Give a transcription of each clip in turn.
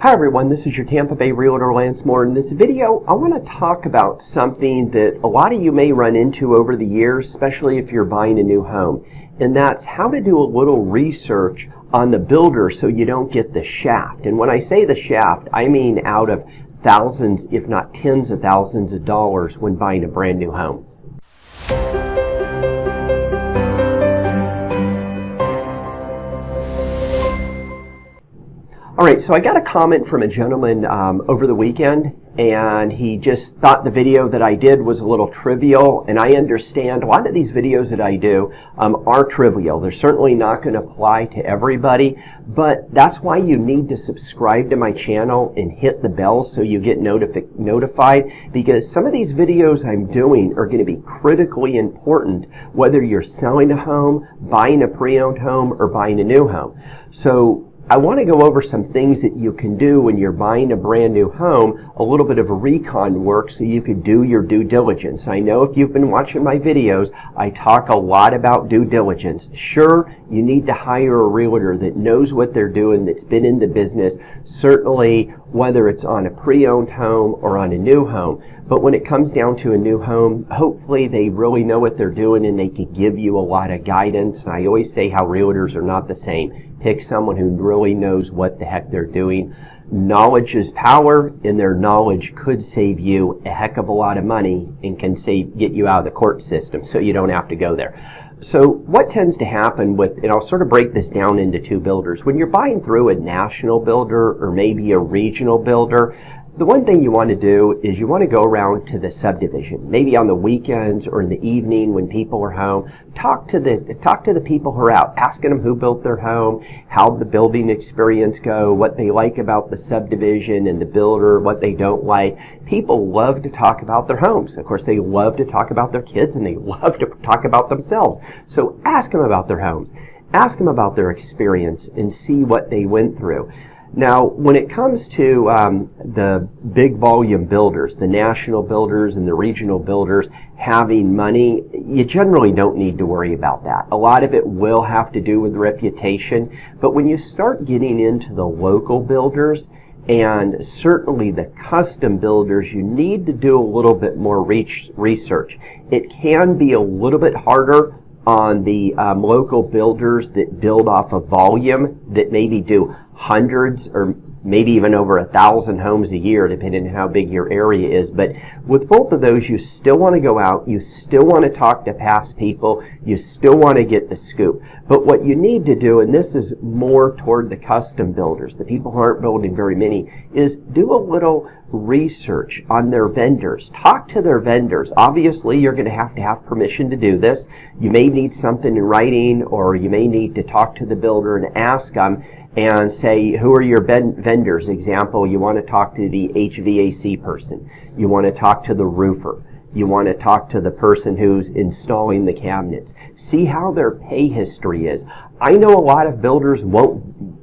Hi everyone, this is your Tampa Bay Realtor Lance Mohr. In this video, I want to talk about something that a lot of you may run into over the years, especially if you're buying a new home. And that's how to do a little research on the builder so you don't get the shaft. And when I say the shaft, I mean out of thousands, if not tens of thousands of dollars when buying a brand new home. All right, so I got a comment from a gentleman over the weekend, and he just thought the video that I did was a little trivial, and I understand a lot of these videos that I do are trivial. They're certainly not going to apply to everybody, but that's why you need to subscribe to my channel and hit the bell so you get notified, because some of these videos I'm doing are going to be critically important whether you're selling a home, buying a pre-owned home, or buying a new home. So I want to go over some things that you can do when you're buying a brand new home, a little bit of recon work so you can do your due diligence. I know if you've been watching my videos, I talk a lot about due diligence. Sure, you need to hire a realtor that knows what they're doing, that's been in the business, certainly whether it's on a pre-owned home or on a new home. But when it comes down to a new home, hopefully they really know what they're doing and they can give you a lot of guidance. And I always say how realtors are not the same. Pick someone who really knows what the heck they're doing. Knowledge is power, and their knowledge could save you a heck of a lot of money and can get you out of the court system so you don't have to go there. So what tends to happen with, and I'll sort of break this down into two builders. When you're buying through a national builder or maybe a regional builder, the one thing you want to do is you want to go around to the subdivision, maybe on the weekends or in the evening when people are home. Talk to the people who are out, asking them who built their home, how the building experience go, what they like about the subdivision and the builder, what they don't like. People love to talk about their homes. Of course, they love to talk about their kids and they love to talk about themselves. So ask them about their homes. Ask them about their experience and see what they went through. Now, when it comes to the big volume builders, the national builders and the regional builders having money, you generally don't need to worry about that. A lot of it will have to do with reputation, but when you start getting into the local builders and certainly the custom builders, you need to do a little bit more research. It can be a little bit harder on the local builders that build off of volume, that maybe do hundreds or maybe even over 1,000 homes a year, depending on how big your area is. But with both of those, you still want to go out, you still want to talk to past people, you still want to get the scoop. But what you need to do, and this is more toward the custom builders, the people who aren't building very many, is do a little research on their vendors. Talk to their vendors. Obviously, you're going to have permission to do this. You may need something in writing, or you may need to talk to the builder and ask them and say, who are your vendors? Example, you want to talk to the HVAC person. You want to talk to the roofer. You want to talk to the person who's installing the cabinets. See how their pay history is. I know a lot of builders won't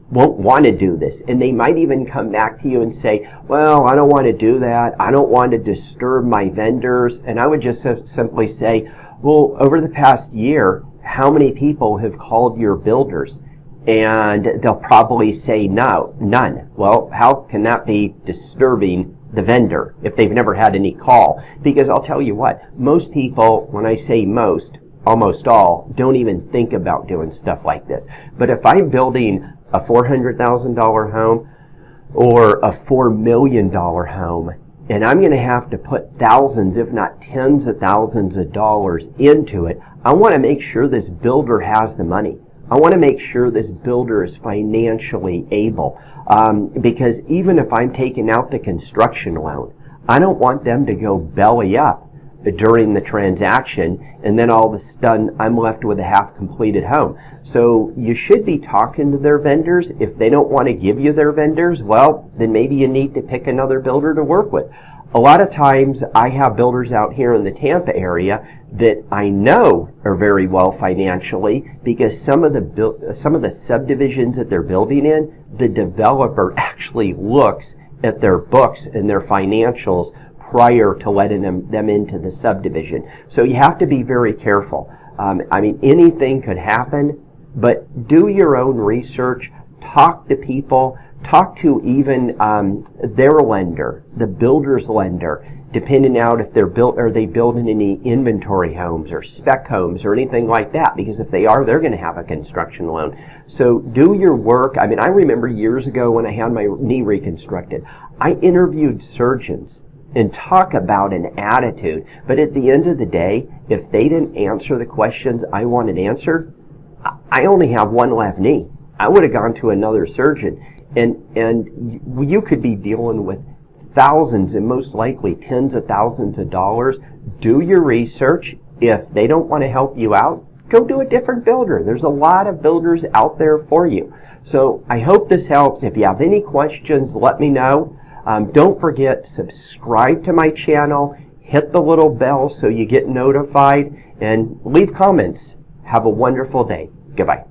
want to do this, and they might even come back to you and say, well, I don't want to do that. I don't want to disturb my vendors. And I would just simply say, well, over the past year, how many people have called your builders? And they'll probably say no, none. Well, how can that be disturbing the vendor if they've never had any call? Because I'll tell you what, most people, when I say most, almost all, don't even think about doing stuff like this. But if I'm building a $400,000 home or a $4 million home, and I'm going to have to put thousands, if not tens of thousands of dollars into it, I want to make sure this builder has the money. I want to make sure this builder is financially able, because even if I'm taking out the construction loan, I don't want them to go belly up during the transaction, and then all of a sudden I'm left with a half-completed home. So you should be talking to their vendors. If they don't want to give you their vendors, well, then maybe you need to pick another builder to work with. A lot of times I have builders out here in the Tampa area that I know are very well financially, because some of the subdivisions that they're building in, the developer actually looks at their books and their financials prior to letting them into the subdivision. So you have to be very careful. Anything could happen, but do your own research. Talk to people. Talk to even their lender, the builder's lender, depending out if are they building any inventory homes or spec homes or anything like that, because if they are, they're going to have a construction loan. So do your work. I mean, I remember years ago when I had my knee reconstructed, I interviewed surgeons and talk about an attitude, but at the end of the day, if they didn't answer the questions I wanted answered, I only have one left knee. I would have gone to another surgeon, and you could be dealing with thousands and most likely tens of thousands of dollars. Do your research. If they don't want to help you out, go to a different builder. There's a lot of builders out there for you. So I hope this helps. If you have any questions, let me know. Don't forget, subscribe to my channel, hit the little bell so you get notified, and leave comments. Have a wonderful day. Goodbye.